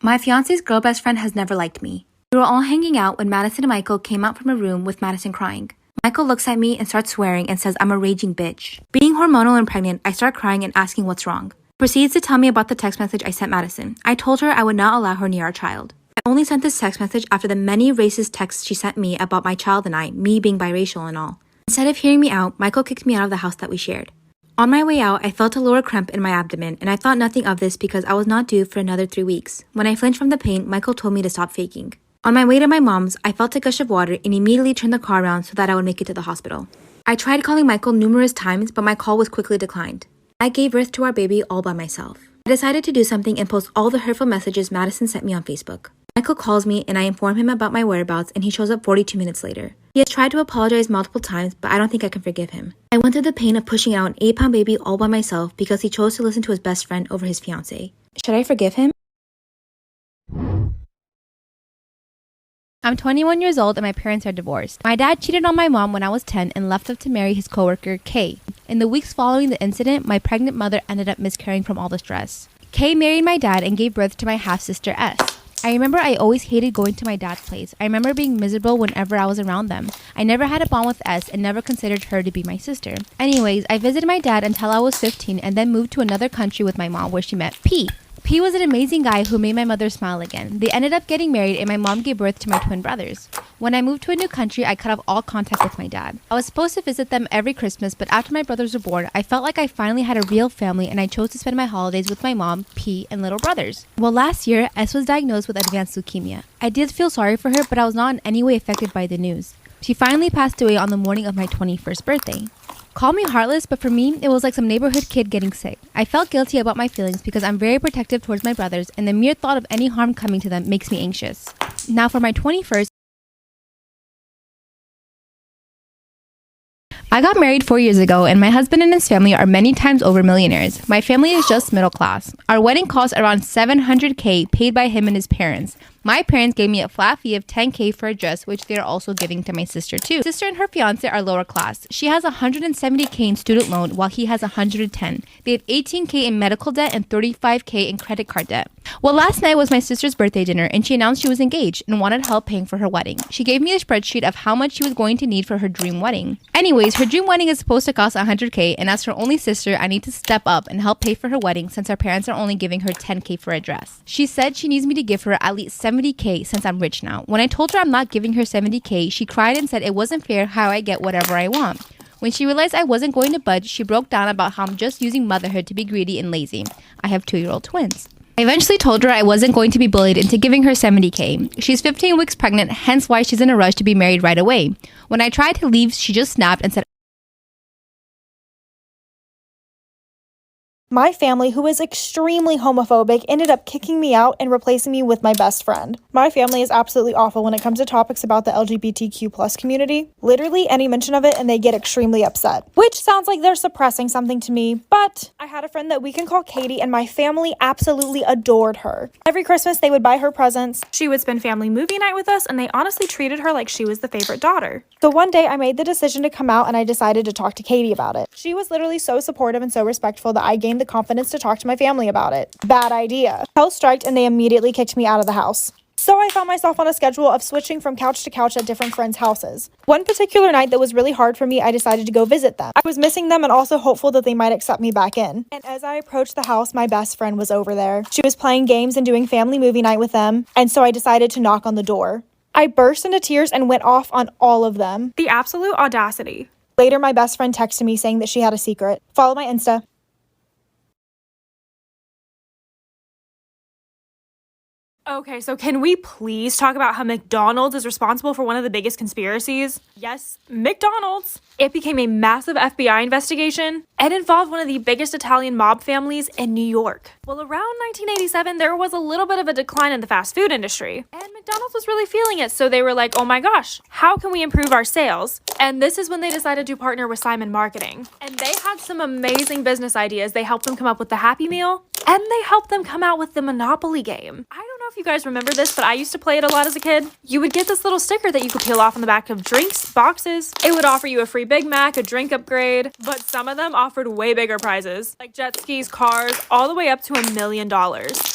My fiance's girl best friend has never liked me. We were all hanging out when Madison and Michael came out from a room with Madison crying. Michael looks at me and starts swearing and says I'm a raging bitch. Being hormonal and pregnant, I start crying and asking what's wrong. Proceeds to tell me about the text message I sent Madison. I told her I would not allow her near our child. I only sent this text message after the many racist texts she sent me about my child and I, me being biracial and all. Instead of hearing me out, Michael kicked me out of the house that we shared. On my way out, I felt a lower cramp in my abdomen, and I thought nothing of this because I was not due for another 3 weeks. When I flinched from the pain, Michael told me to stop faking. On my way to my mom's, I felt a gush of water and immediately turned the car around so that I would make it to the hospital. I tried calling Michael numerous times, but my call was quickly declined. I gave birth to our baby all by myself. I decided to do something and post all the hurtful messages Madison sent me on Facebook. Michael calls me and I inform him about my whereabouts and he shows up 42 minutes later. He has tried to apologize multiple times, but I don't think I can forgive him. I went through the pain of pushing out an 8-pound baby all by myself because he chose to listen to his best friend over his fiancée. Should I forgive him? I'm 21 years old and my parents are divorced. My dad cheated on my mom when I was 10 and left us to marry his coworker, Kay. In the weeks following the incident, my pregnant mother ended up miscarrying from all the stress. Kay married my dad and gave birth to my half-sister S. I remember I always hated going to my dad's place. I remember being miserable whenever I was around them. I never had a bond with S and never considered her to be my sister. Anyways, I visited my dad until I was 15 and then moved to another country with my mom where she met P. P was an amazing guy who made my mother smile again. They ended up getting married and my mom gave birth to my twin brothers. When I moved to a new country, I cut off all contact with my dad. I was supposed to visit them every Christmas, but after my brothers were born, I felt like I finally had a real family and I chose to spend my holidays with my mom, P, and little brothers. Well, last year, S was diagnosed with advanced leukemia. I did feel sorry for her, but I was not in any way affected by the news. She finally passed away on the morning of my 21st birthday. Call me heartless, but for me, it was like some neighborhood kid getting sick. I felt guilty about my feelings because I'm very protective towards my brothers, and the mere thought of any harm coming to them makes me anxious. Now for my 21st, I got married 4 years ago, and my husband and his family are many times over millionaires. My family is just middle class. Our wedding cost around $700K paid by him and his parents. My parents gave me a flat fee of $10K for a dress, which they are also giving to my sister too. Sister and her fiance are lower class. She has $170K in student loan while he has $110. They have $18K in medical debt and $35K in credit card debt. Well, last night was my sister's birthday dinner and she announced she was engaged and wanted help paying for her wedding. She gave me a spreadsheet of how much she was going to need for her dream wedding. Anyways, her dream wedding is supposed to cost $100K, and as her only sister, I need to step up and help pay for her wedding since her parents are only giving her $10K for a dress. She said she needs me to give her at least $70K since I'm rich now. When I told her I'm not giving her $70K, she cried and said it wasn't fair how I get whatever I want. When she realized I wasn't going to budge, she broke down about how I'm just using motherhood to be greedy and lazy. I have 2-year-old twins. I eventually told her I wasn't going to be bullied into giving her $70K. She's 15 weeks pregnant, hence why she's in a rush to be married right away. When I tried to leave, she just snapped and said, My family, who is extremely homophobic, ended up kicking me out and replacing me with my best friend. My family is absolutely awful when it comes to topics about the LGBTQ+ community. Literally any mention of it and they get extremely upset. Which sounds like they're suppressing something to me, but I had a friend that we can call Katie and my family absolutely adored her. Every Christmas they would buy her presents. She would spend family movie night with us and they honestly treated her like she was the favorite daughter. So one day I made the decision to come out and I decided to talk to Katie about it. She was literally so supportive and so respectful that I gained the confidence to talk to my family about it. Bad idea. Health striked and they immediately kicked me out of the house. So I found myself on a schedule of switching from couch to couch at different friends' houses. One particular night that was really hard for me, I decided to go visit them. I was missing them and also hopeful that they might accept me back in. And as I approached the house, my best friend was over there. She was playing games and doing family movie night with them, and so I decided to knock on the door. I burst into tears and went off on all of them. The absolute audacity. Later, my best friend texted me saying that she had a secret. Follow my Insta. Okay, so can we please talk about how McDonald's is responsible for one of the biggest conspiracies? Yes, McDonald's. It became a massive FBI investigation and involved one of the biggest Italian mob families in New York. Well, around 1987, there was a little bit of a decline in the fast food industry, and McDonald's was really feeling it, so they were like, oh my gosh, how can we improve our sales? And this is when they decided to partner with Simon Marketing. And they had some amazing business ideas. They helped them come up with the Happy Meal, and they helped them come out with the Monopoly game. I don't know know if you guys remember this, but I used to play it a lot as a kid. You would get this little sticker that you could peel off on the back of drinks boxes. It would offer you a free Big Mac, a drink upgrade, but some of them offered way bigger prizes, like jet skis, cars, all the way up to $1 million.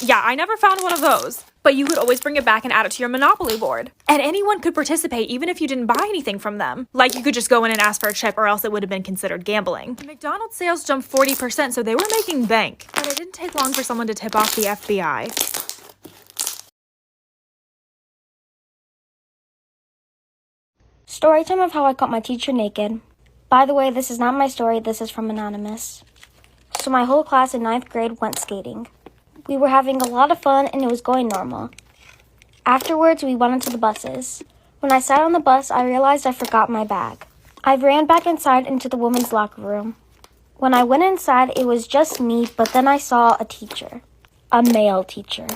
Yeah, I never found one of those. But you could always bring it back and add it to your Monopoly board. And anyone could participate even if you didn't buy anything from them. Like you could just go in and ask for a chip or else it would have been considered gambling. McDonald's sales jumped 40%, so they were making bank. But it didn't take long for someone to tip off the FBI. Story time of how I caught my teacher naked. By the way, this is not my story, this is from Anonymous. So my whole class in 9th grade went skating. We were having a lot of fun and it was going normal. Afterwards, we went into the buses. When I sat on the bus, I realized I forgot my bag. I ran back inside into the women's locker room. When I went inside, it was just me, but then I saw a teacher. A male teacher.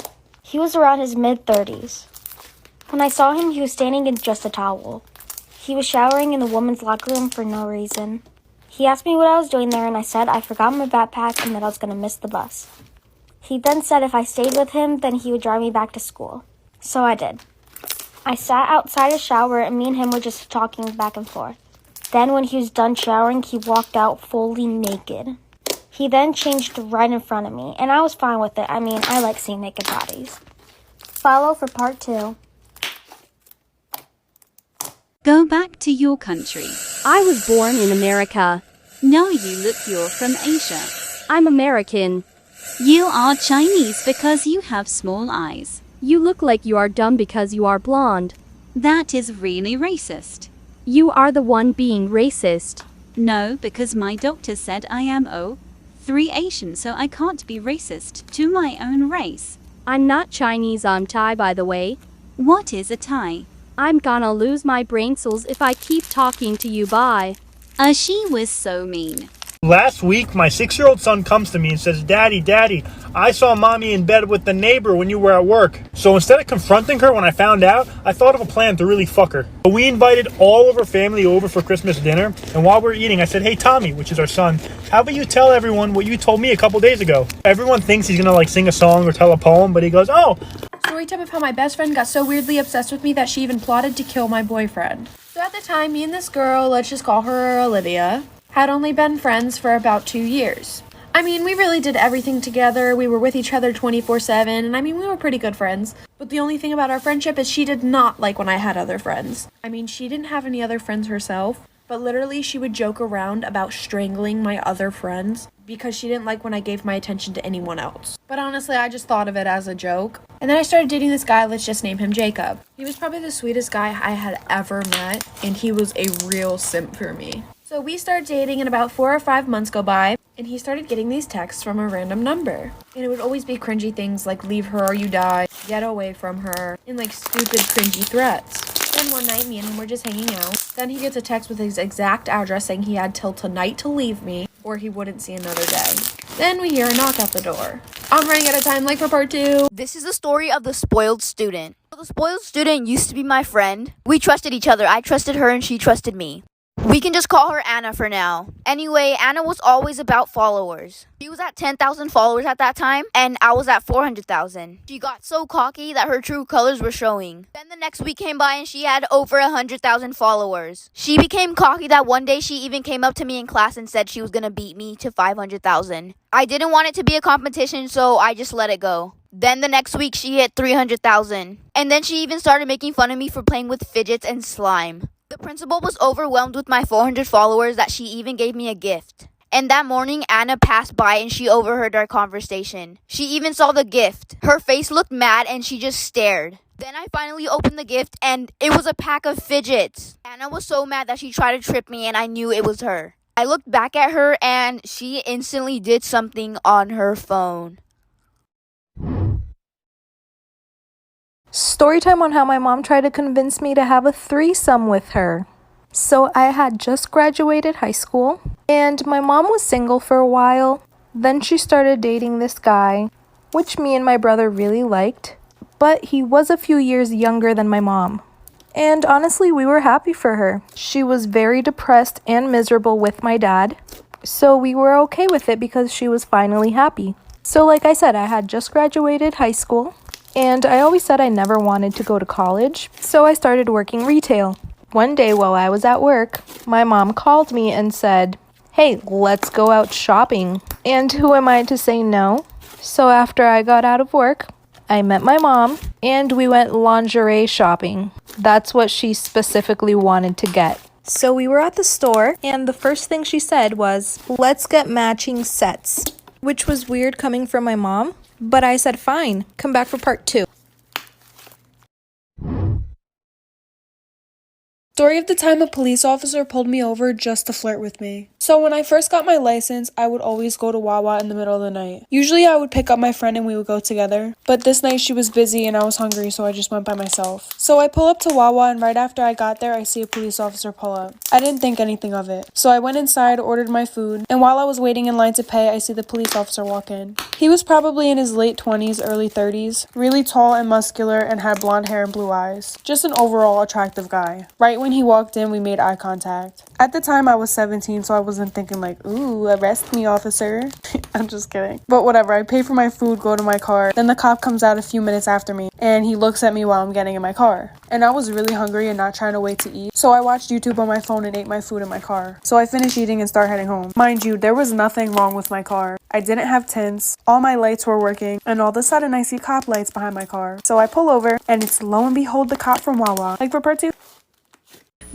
He was around his mid-30s. When I saw him, he was standing in just a towel. He was showering in the women's locker room for no reason. He asked me what I was doing there, and I said I forgot my backpack and that I was going to miss the bus. He then said if I stayed with him, then he would drive me back to school. So I did. I sat outside his shower and me and him were just talking back and forth. Then when he was done showering, he walked out fully naked. He then changed right in front of me, and I was fine with it. I mean, I like seeing naked bodies. Follow for part 2. Go back to your country. I was born in America. No, you look you're from Asia. I'm American. You are Chinese because you have small eyes. You look like you are dumb because you are blonde. That is really racist. You are the one being racist. No, because my doctor said I am 3 Asian, so I can't be racist to my own race. I'm not Chinese, I'm Thai, by the way. What is a Thai? I'm gonna lose my brain cells if I keep talking to you, bye. She was so mean. Last week, my 6-year-old son comes to me and says, Daddy, I saw Mommy in bed with the neighbor when you were at work. So instead of confronting her when I found out, I thought of a plan to really fuck her. We invited all of her family over for Christmas dinner, and while we were eating, I said, hey Tommy, which is our son, how about you tell everyone what you told me a couple days ago? Everyone thinks he's gonna sing a song or tell a poem, but he goes, oh. Story time of how my best friend got so weirdly obsessed with me that she even plotted to kill my boyfriend. So at the time, me and this girl, let's just call her Olivia, had only been friends for about 2 years. I mean, we really did everything together. We were with each other 24/7, and I mean, we were pretty good friends. But the only thing about our friendship is she did not like when I had other friends. I mean, she didn't have any other friends herself, but literally she would joke around about strangling my other friends because she didn't like when I gave my attention to anyone else. But honestly, I just thought of it as a joke. And then I started dating this guy, let's just name him Jacob. He was probably the sweetest guy I had ever met, and he was a real simp for me. So we started dating and about 4 or 5 months go by, and he started getting these texts from a random number. And it would always be cringy things like leave her or you die, get away from her, and stupid cringy threats. Then one night, me and him were just hanging out. Then he gets a text with his exact address saying he had till tonight to leave me or he wouldn't see another day. Then we hear a knock at the door. I'm running out of time, for part 2. This is the story of the spoiled student. The spoiled student used to be my friend. We trusted each other. I trusted her and she trusted me. We can just call her Anna for now. Anyway, Anna was always about followers. She was at 10,000 followers at that time, and I was at 400,000. She got so cocky that her true colors were showing. Then the next week came by and she had over 100,000 followers. She became cocky that one day she even came up to me in class and said she was gonna beat me to 500,000. I didn't want it to be a competition, so I just let it go. Then the next week she hit 300,000. And then she even started making fun of me for playing with fidgets and slime. The principal was overwhelmed with my 400 followers that she even gave me a gift. And that morning, Anna passed by and she overheard our conversation. She even saw the gift. Her face looked mad and she just stared. Then I finally opened the gift and it was a pack of fidgets. Anna was so mad that she tried to trip me and I knew it was her. I looked back at her and she instantly did something on her phone. Storytime on how my mom tried to convince me to have a threesome with her. So I had just graduated high school, and my mom was single for a while. Then she started dating this guy, which me and my brother really liked, but he was a few years younger than my mom. And honestly, we were happy for her. She was very depressed and miserable with my dad, so we were okay with it because she was finally happy. So like I said, I had just graduated high school, and I always said I never wanted to go to college, so I started working retail. One day while I was at work, my mom called me and said, "Hey, let's go out shopping." And who am I to say no? So after I got out of work, I met my mom and we went lingerie shopping. That's what she specifically wanted to get. So we were at the store, and the first thing she said was, "Let's get matching sets," which was weird coming from my mom, but I said, "Fine, come back for part 2. Story of the time a police officer pulled me over just to flirt with me. So when I first got my license, I would always go to Wawa in the middle of the night. Usually I would pick up my friend and we would go together, but this night she was busy and I was hungry, so I just went by myself. So I pull up to Wawa, and right after I got there, I see a police officer pull up. I didn't think anything of it. So I went inside, ordered my food, and while I was waiting in line to pay, I see the police officer walk in. He was probably in his late 20s, early 30s, really tall and muscular, and had blonde hair and blue eyes. Just an overall attractive guy. Right when he walked in, we made eye contact. At the time, I was 17, so I wasn't thinking like, "Ooh, arrest me, officer." I'm just kidding. But whatever, I pay for my food, go to my car. Then the cop comes out a few minutes after me, and he looks at me while I'm getting in my car. And I was really hungry and not trying to wait to eat, so I watched YouTube on my phone and ate my food in my car. So I finished eating and started heading home. Mind you, there was nothing wrong with my car. I didn't have tints, all my lights were working, and all of a sudden I see cop lights behind my car. So I pull over, and it's lo and behold the cop from Wawa. Like for part 2.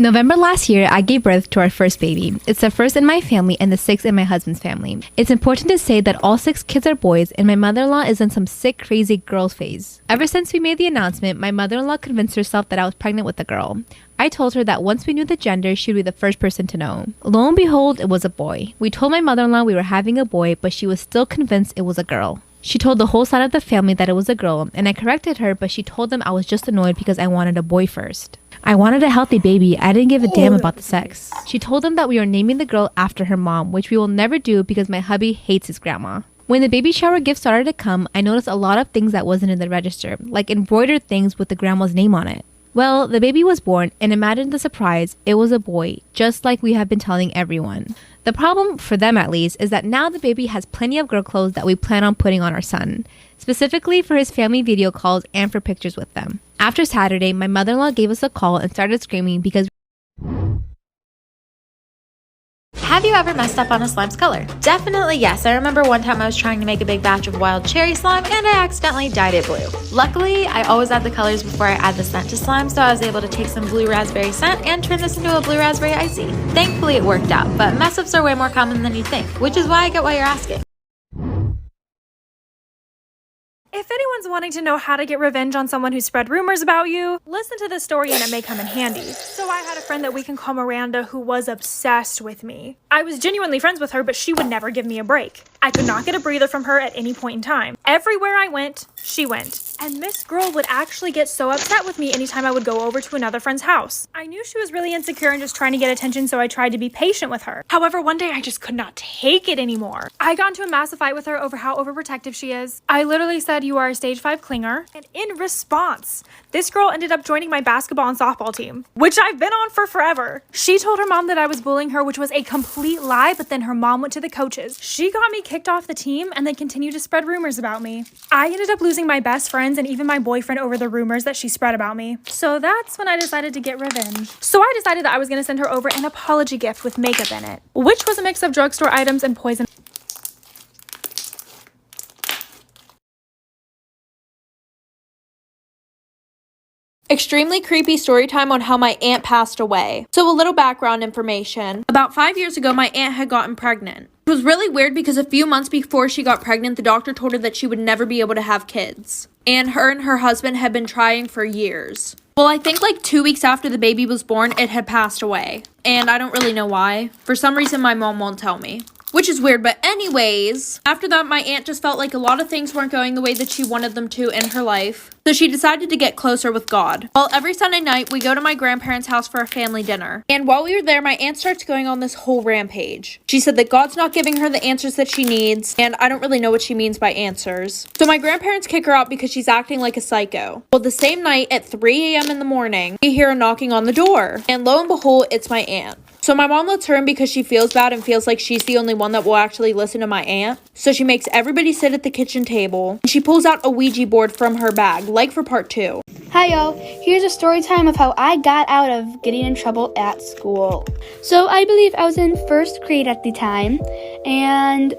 November last year, I gave birth to our first baby. It's the first in my family and the sixth in my husband's family. It's important to say that all 6 kids are boys, and my mother-in-law is in some sick, crazy girl phase. Ever since we made the announcement, my mother-in-law convinced herself that I was pregnant with a girl. I told her that once we knew the gender, she'd be the first person to know. Lo and behold, it was a boy. We told my mother-in-law we were having a boy, but she was still convinced it was a girl. She told the whole side of the family that it was a girl, and I corrected her, but she told them I was just annoyed because I wanted a boy first. I wanted a healthy baby. I didn't give a damn about the sex. She told them that we were naming the girl after her mom, which we will never do because my hubby hates his grandma. When the baby shower gifts started to come, I noticed a lot of things that wasn't in the register, like embroidered things with the grandma's name on it. Well, the baby was born, and imagine the surprise, it was a boy, just like we have been telling everyone. The problem, for them at least, is that now the baby has plenty of girl clothes that we plan on putting on our son, specifically for his family video calls and for pictures with them. After Saturday, my mother-in-law gave us a call and started screaming because... Have you ever messed up on a slime's color? Definitely yes. I remember one time I was trying to make a big batch of wild cherry slime and I accidentally dyed it blue. Luckily, I always add the colors before I add the scent to slime, so I was able to take some blue raspberry scent and turn this into a blue raspberry icy. Thankfully it worked out, but mess-ups are way more common than you think, which is why I get why you're asking. If anyone's wanting to know how to get revenge on someone who spread rumors about you, listen to this story and it may come in handy. So I had a friend that we can call Miranda who was obsessed with me. I was genuinely friends with her, but she would never give me a break. I could not get a breather from her at any point in time. Everywhere I went, she went. And this girl would actually get so upset with me anytime I would go over to another friend's house. I knew she was really insecure and just trying to get attention, so I tried to be patient with her. However, one day I just could not take it anymore. I got into a massive fight with her over how overprotective she is. I literally said, "You are a stage 5 clinger." And in response, this girl ended up joining my basketball and softball team, which I've been on for forever. She told her mom that I was bullying her, which was a complete lie, but then her mom went to the coaches. She got me kicked off the team and then continued to spread rumors about me. I ended up losing my best friends and even my boyfriend over the rumors that she spread about me. So that's when I decided to get revenge. So I decided that I was going to send her over an apology gift with makeup in it, which was a mix of drugstore items and poison. Extremely creepy story time on how my aunt passed away. So a little background information. About 5 years ago, my aunt had gotten pregnant. It was really weird because a few months before she got pregnant, the doctor told her that she would never be able to have kids. And her husband had been trying for years. Well, I think like 2 weeks after the baby was born, it had passed away. And I don't really know why. For some reason, my mom won't tell me. Which is weird, but anyways, after that, my aunt just felt like a lot of things weren't going the way that she wanted them to in her life. So she decided to get closer with God. Well, every Sunday night, we go to my grandparents' house for a family dinner. And while we were there, my aunt starts going on this whole rampage. She said that God's not giving her the answers that she needs, and I don't really know what she means by answers. So my grandparents kick her out because she's acting like a psycho. Well, the same night at 3 a.m. in the morning, we hear a knocking on the door. And lo and behold, it's my aunt. So my mom lets her in because she feels bad and feels like she's the only one that will actually listen to my aunt. So she makes everybody sit at the kitchen table. And she pulls out a Ouija board from her bag, like for part 2. Hi y'all, here's a story time of how I got out of getting in trouble at school. So I believe I was in 1st grade at the time, and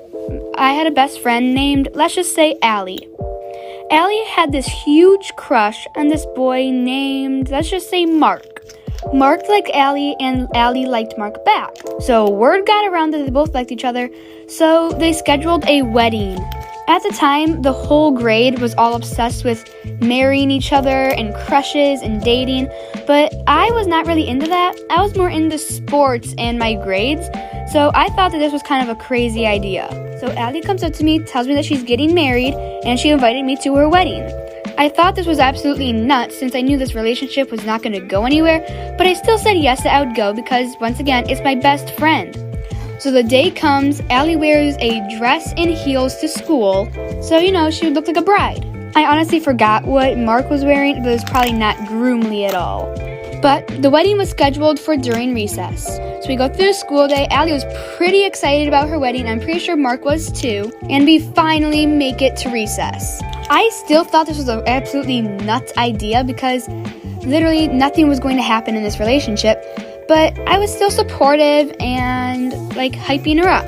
I had a best friend named, let's just say, Allie. Allie had this huge crush on this boy named, let's just say, Mark. Mark liked Allie, and Allie liked Mark back. So word got around that they both liked each other, so they scheduled a wedding. At the time, the whole grade was all obsessed with marrying each other and crushes and dating, but I was not really into that. I was more into sports and my grades, so I thought that this was kind of a crazy idea. So Allie comes up to me, tells me that she's getting married, and she invited me to her wedding. I thought this was absolutely nuts since I knew this relationship was not going to go anywhere, but I still said yes that I would go because, once again, it's my best friend. So the day comes, Allie wears a dress and heels to school, so she would look like a bride. I honestly forgot what Mark was wearing, but it was probably not groomly at all. But the wedding was scheduled for during recess. So we go through the school day. Allie was pretty excited about her wedding. I'm pretty sure Mark was too. And we finally make it to recess. I still thought this was an absolutely nuts idea because literally nothing was going to happen in this relationship. But I was still supportive and hyping her up.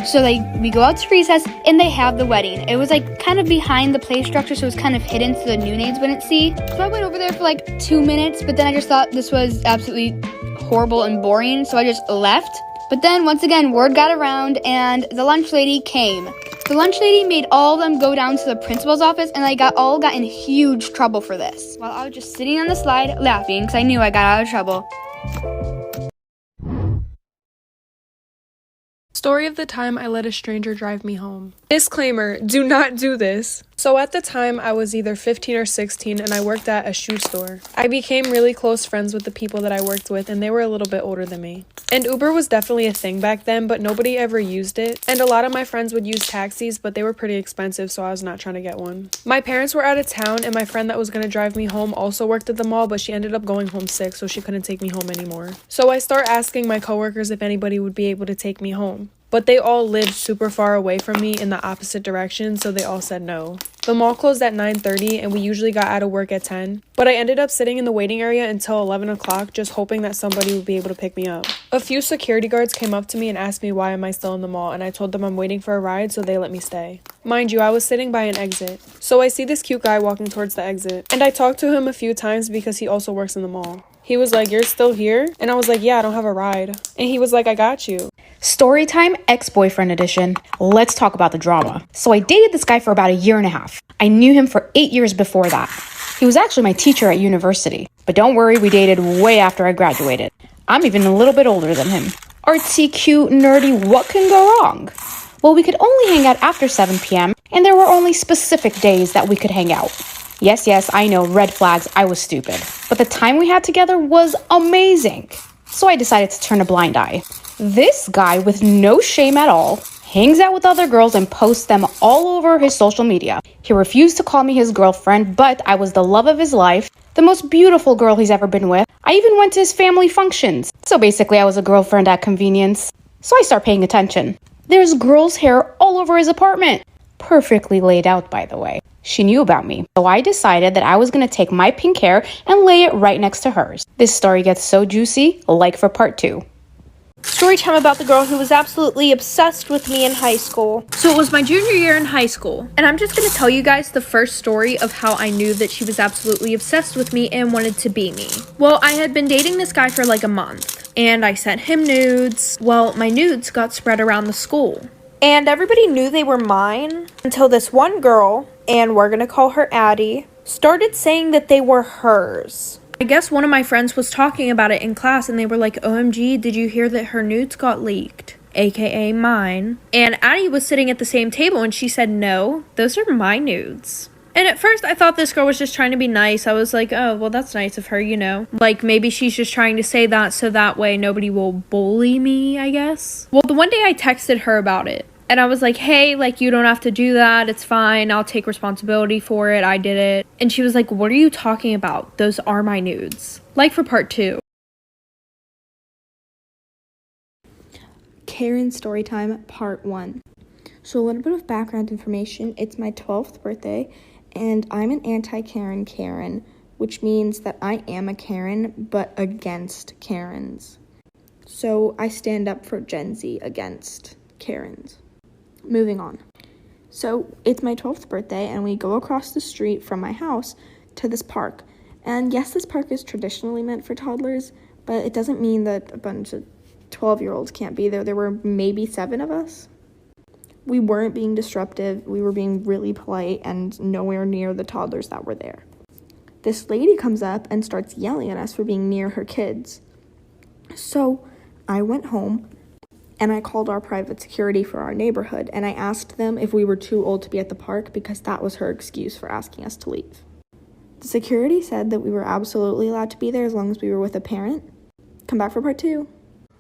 So we go out to recess and they have the wedding. It was kind of behind the play structure, so it was kind of hidden so the new naids wouldn't see. So I went over there for 2 minutes, but then I just thought this was absolutely horrible and boring, so I just left. But then once again, word got around and the lunch lady came. The lunch lady made all of them go down to the principal's office, and I got in huge trouble for this. While I was just sitting on the slide laughing because I knew I got out of trouble. Story of the time I let a stranger drive me home. Disclaimer, do not do this. So at the time, I was either 15 or 16 and I worked at a shoe store. I became really close friends with the people that I worked with, and they were a little bit older than me. And Uber was definitely a thing back then, but nobody ever used it. And a lot of my friends would use taxis, but they were pretty expensive, so I was not trying to get one. My parents were out of town, and my friend that was going to drive me home also worked at the mall, but she ended up going home sick, so she couldn't take me home anymore. So I start asking my coworkers if anybody would be able to take me home. But they all lived super far away from me in the opposite direction, so they all said no. The mall closed at 9:30 and we usually got out of work at 10, but I ended up sitting in the waiting area until 11 o'clock just hoping that somebody would be able to pick me up. A few security guards came up to me and asked me why am I still in the mall, and I told them I'm waiting for a ride, so they let me stay. Mind you, I was sitting by an exit, so I see this cute guy walking towards the exit, and I talked to him a few times because he also works in the mall. He was like, "You're still here?" And I was like, "Yeah, I don't have a ride." And he was like, "I got you." Storytime ex-boyfriend edition. Let's talk about the drama. So I dated this guy for about a year and a half. I knew him for 8 years before that. He was actually my teacher at university. But don't worry, we dated way after I graduated. I'm even a little bit older than him. Artsy, cute, nerdy, what can go wrong? Well, we could only hang out after 7 p.m. and there were only specific days that we could hang out. Yes, I know, red flags, I was stupid. But the time we had together was amazing. So I decided to turn a blind eye. This guy, with no shame at all, hangs out with other girls and posts them all over his social media. He refused to call me his girlfriend, but I was the love of his life, the most beautiful girl he's ever been with. I even went to his family functions. So basically, I was a girlfriend at convenience. So I start paying attention. There's girl's hair all over his apartment. Perfectly laid out, by the way. She knew about me, so I decided that I was going to take my pink hair and lay it right next to hers. This story gets so juicy, like for part 2. Story time about the girl who was absolutely obsessed with me in high school. So it was my junior year in high school, and I'm just going to tell you guys the first story of how I knew that she was absolutely obsessed with me and wanted to be me. Well, I had been dating this guy for a month, and I sent him nudes. Well, my nudes got spread around the school. And everybody knew they were mine until this one girl, and we're gonna call her Addie, started saying that they were hers. I guess one of my friends was talking about it in class, and they were like, "OMG, did you hear that her nudes got leaked?" AKA mine. And Addie was sitting at the same table, and she said, "No, those are my nudes." And at first, I thought this girl was just trying to be nice. I was like, oh, well, that's nice of her, maybe she's just trying to say that so that way nobody will bully me, I guess. Well, the one day I texted her about it. And I was like, hey, you don't have to do that. It's fine. I'll take responsibility for it. I did it. And she was like, what are you talking about? Those are my nudes. For part 2. Karen Storytime Part 1. So a little bit of background information. It's my 12th birthday, and I'm an anti-Karen Karen, which means that I am a Karen, but against Karens. So I stand up for Gen Z against Karens. Moving on. So it's my 12th birthday, and we go across the street from my house to this park. And yes, this park is traditionally meant for toddlers, but it doesn't mean that a bunch of 12-year-olds can't be there. There were maybe 7 of us. We weren't being disruptive. We were being really polite and nowhere near the toddlers that were there. This lady comes up and starts yelling at us for being near her kids. So I went home and I called our private security for our neighborhood, and I asked them if we were too old to be at the park because that was her excuse for asking us to leave. The security said that we were absolutely allowed to be there as long as we were with a parent. Come back for part 2.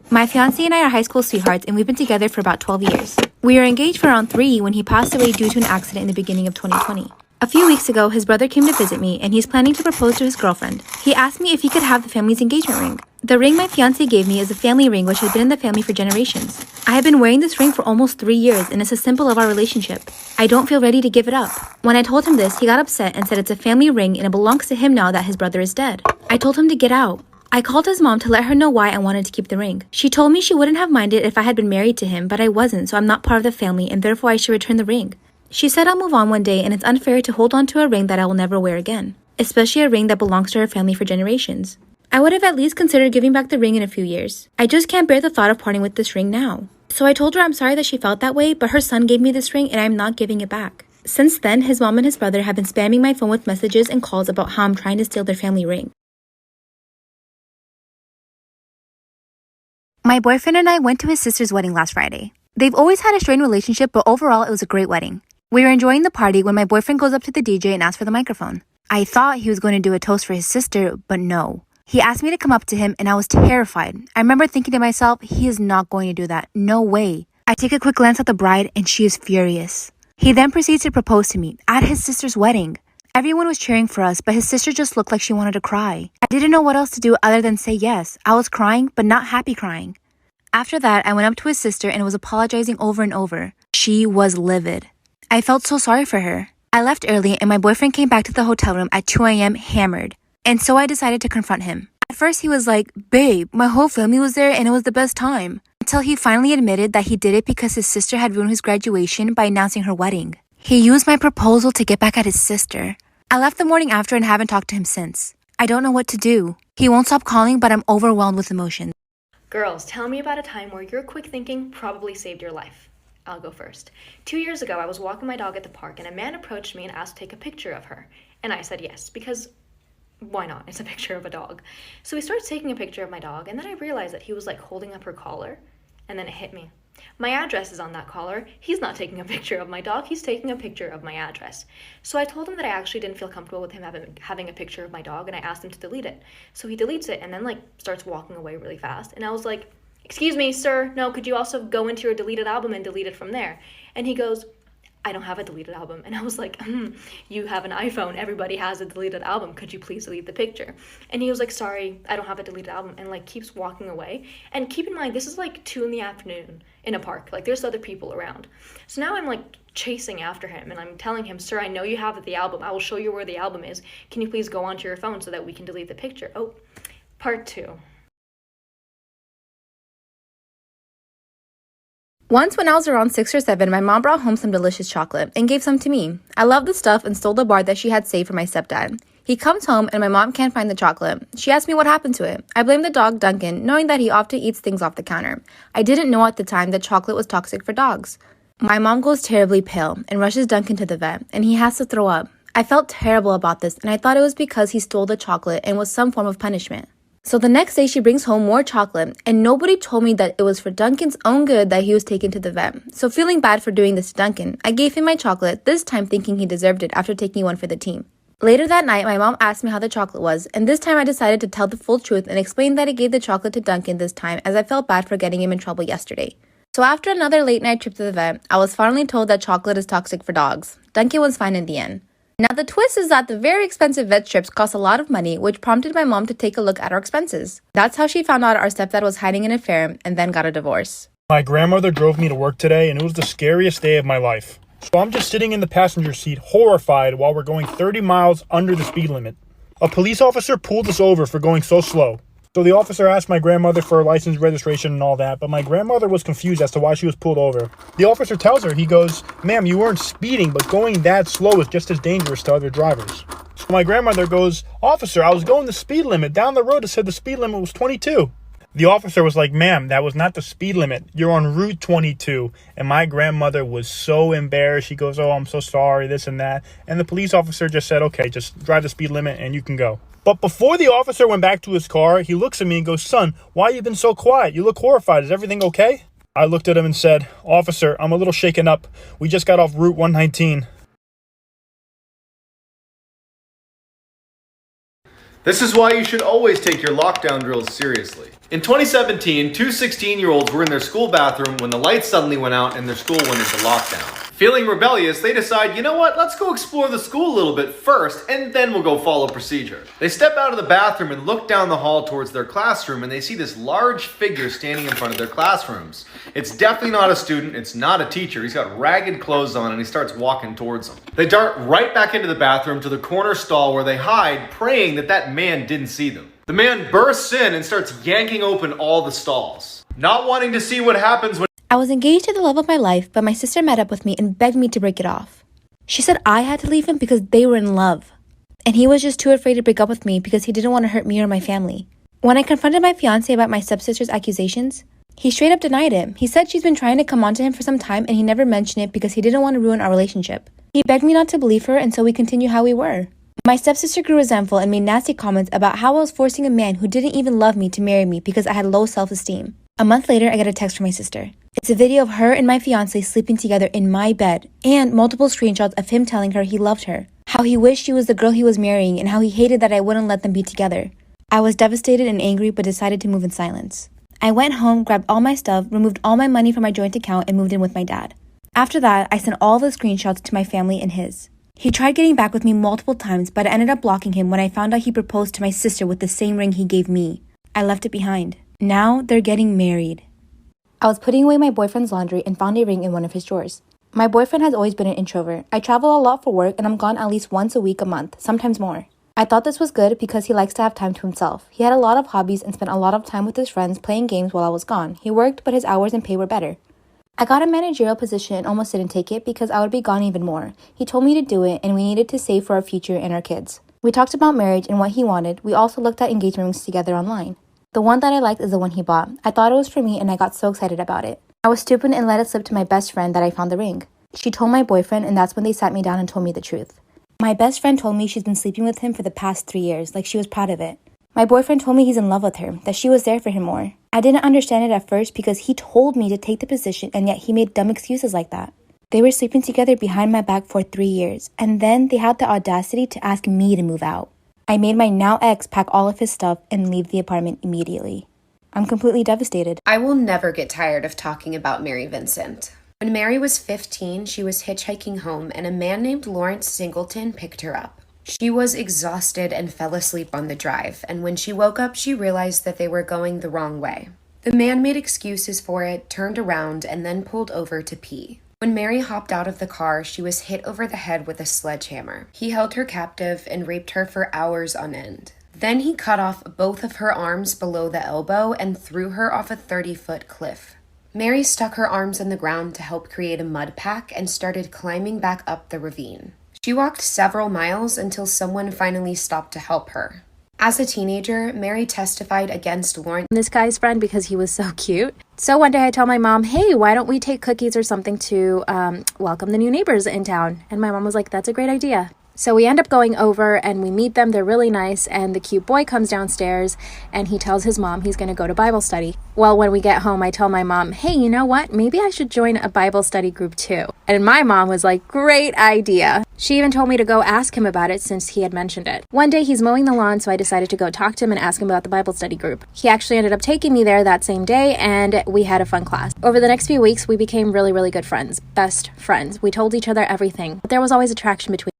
My fiancé and I are high school sweethearts, and we've been together for about 12 years. We were engaged for around 3 when he passed away due to an accident in the beginning of 2020. A few weeks ago, his brother came to visit me, and he's planning to propose to his girlfriend. He asked me if he could have the family's engagement ring. The ring my fiancé gave me is a family ring which has been in the family for generations. I have been wearing this ring for almost 3 years, and it's a symbol of our relationship. I don't feel ready to give it up. When I told him this, he got upset and said it's a family ring and it belongs to him now that his brother is dead. I told him to get out. I called his mom to let her know why I wanted to keep the ring. She told me she wouldn't have minded if I had been married to him, but I wasn't, so I'm not part of the family, and therefore I should return the ring. She said I'll move on one day, and it's unfair to hold on to a ring that I will never wear again, especially a ring that belongs to her family for generations. I would have at least considered giving back the ring in a few years. I just can't bear the thought of parting with this ring now. So I told her I'm sorry that she felt that way, but her son gave me this ring and I'm not giving it back. Since then, his mom and his brother have been spamming my phone with messages and calls about how I'm trying to steal their family ring. My boyfriend and I went to his sister's wedding last Friday. They've always had a strained relationship, but overall it was a great wedding. We were enjoying the party when my boyfriend goes up to the DJ and asks for the microphone. I thought he was going to do a toast for his sister, but no. He asked me to come up to him and I was terrified. I remember thinking to myself, he is not going to do that. No way. I take a quick glance at the bride and she is furious. He then proceeds to propose to me at his sister's wedding. Everyone was cheering for us, but his sister just looked like she wanted to cry. I didn't know what else to do other than say yes. I was crying, but not happy crying. After that, I went up to his sister and was apologizing over and over. She was livid. I felt so sorry for her. I left early and my boyfriend came back to the hotel room at 2 a.m. hammered. And so I decided to confront him. At first he was like, "Babe, my whole family was there and it was the best time." Until he finally admitted that he did it because his sister had ruined his graduation by announcing her wedding. He used my proposal to get back at his sister. I left the morning after and haven't talked to him since. I don't know what to do. He won't stop calling, but I'm overwhelmed with emotions. Girls, tell me about a time where your quick thinking probably saved your life. I'll go first. 2 years ago, I was walking my dog at the park and a man approached me and asked to take a picture of her. And I said yes, because why not? It's a picture of a dog. So he starts taking a picture of my dog, and then I realized that he was like holding up her collar, and then it hit me. My address is on that collar. He's not taking a picture of my dog, he's taking a picture of my address. So I told him that I actually didn't feel comfortable with him having a picture of my dog, and I asked him to delete it. So he deletes it and then like starts walking away really fast. And I was like, "Excuse me, sir, no, could you also go into your deleted album and delete it from there?" And he goes, "I don't have a deleted album." And I was like, "You have an iPhone, everybody has a deleted album, could you please delete the picture?" And he was like, "Sorry, I don't have a deleted album," and like keeps walking away. And keep in mind, this is like 2 p.m. in a park, like there's other people around. So now I'm like chasing after him and I'm telling him, "Sir, I know you have the album, I will show you where the album is, can you please go onto your phone so that we can delete the picture?" Oh, part 2. Once when I was around 6 or 7, my mom brought home some delicious chocolate and gave some to me. I loved the stuff and stole the bar that she had saved for my stepdad. He comes home and my mom can't find the chocolate. She asked me what happened to it. I blamed the dog Duncan, knowing that he often eats things off the counter. I didn't know at the time that chocolate was toxic for dogs. My mom goes terribly pale and rushes Duncan to the vet, and he has to throw up. I felt terrible about this, and I thought it was because he stole the chocolate and was some form of punishment. So the next day she brings home more chocolate, and nobody told me that it was for Duncan's own good that he was taken to the vet. So feeling bad for doing this to Duncan, I gave him my chocolate, this time thinking he deserved it after taking one for the team. Later that night, my mom asked me how the chocolate was, and this time I decided to tell the full truth and explain that I gave the chocolate to Duncan this time as I felt bad for getting him in trouble yesterday. So after another late night trip to the vet, I was finally told that chocolate is toxic for dogs. Duncan was fine in the end. Now the twist is that the very expensive vet trips cost a lot of money, which prompted my mom to take a look at our expenses. That's how she found out our stepdad was hiding an affair and then got a divorce. My grandmother drove me to work today, and it was the scariest day of my life. So I'm just sitting in the passenger seat, horrified, while we're going 30 miles under the speed limit. A police officer pulled us over for going so slow. So the officer asked my grandmother for her license, registration, and all that, but my grandmother was confused as to why she was pulled over. The officer tells her, he goes, "Ma'am, you weren't speeding, but going that slow is just as dangerous to other drivers." So my grandmother goes, "Officer, I was going the speed limit. Down the road it said the speed limit was 22. The officer was like, "Ma'am, that was not the speed limit. You're on Route 22. And my grandmother was so embarrassed. She goes, "Oh, I'm so sorry," this and that. And the police officer just said, "Okay, just drive the speed limit and you can go." But before the officer went back to his car, he looks at me and goes, "Son, why you been so quiet? You look horrified. Is everything okay?" I looked at him and said, "Officer, I'm a little shaken up. We just got off Route 119. This is why you should always take your lockdown drills seriously. In 2017, two 16-year-olds were in their school bathroom when the lights suddenly went out and their school went into lockdown. Feeling rebellious, they decide, you know what, let's go explore the school a little bit first, and then we'll go follow procedure. They step out of the bathroom and look down the hall towards their classroom, and they see this large figure standing in front of their classrooms. It's definitely not a student, it's not a teacher. He's got ragged clothes on, and he starts walking towards them. They dart right back into the bathroom to the corner stall where they hide, praying that that man didn't see them. The man bursts in and starts yanking open all the stalls, not wanting to see what happens when I was engaged to the love of my life, but my sister met up with me and begged me to break it off. She said I had to leave him because they were in love, and he was just too afraid to break up with me because he didn't want to hurt me or my family. When I confronted my fiancé about my stepsister's accusations, he straight up denied it. He said she's been trying to come on to him for some time and he never mentioned it because he didn't want to ruin our relationship. He begged me not to believe her, and so we continue how we were. My stepsister grew resentful and made nasty comments about how I was forcing a man who didn't even love me to marry me because I had low self-esteem. A month later, I get a text from my sister. It's a video of her and my fiancé sleeping together in my bed, and multiple screenshots of him telling her he loved her, how he wished she was the girl he was marrying, and how he hated that I wouldn't let them be together. I was devastated and angry, but decided to move in silence. I went home, grabbed all my stuff, removed all my money from my joint account, and moved in with my dad. After that, I sent all the screenshots to my family and his. He tried getting back with me multiple times, but I ended up blocking him when I found out he proposed to my sister with the same ring he gave me. I left it behind. Now they're getting married. I was putting away my boyfriend's laundry and found a ring in one of his drawers. My boyfriend has always been an introvert. I travel a lot for work and I'm gone at least once a week, a month, sometimes more. I thought this was good because he likes to have time to himself. He had a lot of hobbies and spent a lot of time with his friends playing games while I was gone. He worked, but his hours and pay were better. I got a managerial position and almost didn't take it because I would be gone even more. He told me to do it and we needed to save for our future and our kids. We talked about marriage and what he wanted. We also looked at engagement rings together online. The one that I liked is the one he bought. I thought it was for me and I got so excited about it. I was stupid and let it slip to my best friend that I found the ring. She told my boyfriend, and that's when they sat me down and told me the truth. My best friend told me she's been sleeping with him for the past 3 years, like she was proud of it. My boyfriend told me he's in love with her, that she was there for him more. I didn't understand it at first because he told me to take the position and yet he made dumb excuses like that. They were sleeping together behind my back for 3 years, and then they had the audacity to ask me to move out. I made my now ex pack all of his stuff and leave the apartment immediately. I'm completely devastated. I will never get tired of talking about Mary Vincent. When Mary was 15, she was hitchhiking home and a man named Lawrence Singleton picked her up. She was exhausted and fell asleep on the drive, and when she woke up, she realized that they were going the wrong way. The man made excuses for it, turned around, and then pulled over to pee. When Mary hopped out of the car, she was hit over the head with a sledgehammer. He held her captive and raped her for hours on end. Then he cut off both of her arms below the elbow and threw her off a 30-foot cliff. Mary stuck her arms in the ground to help create a mud pack and started climbing back up the ravine. She walked several miles until someone finally stopped to help her. As a teenager, Mary testified against Lawrence, this guy's friend, because he was so cute. So one day I told my mom, hey, why don't we take cookies or something to welcome the new neighbors in town? And my mom was like, that's a great idea. So we end up going over and we meet them. They're really nice. And the cute boy comes downstairs and he tells his mom he's going to go to Bible study. Well, when we get home, I tell my mom, hey, you know what? Maybe I should join a Bible study group too. And my mom was like, great idea. She even told me to go ask him about it since he had mentioned it. One day he's mowing the lawn, so I decided to go talk to him and ask him about the Bible study group. He actually ended up taking me there that same day and we had a fun class. Over the next few weeks, we became really, really good friends. Best friends. We told each other everything. But there was always attraction between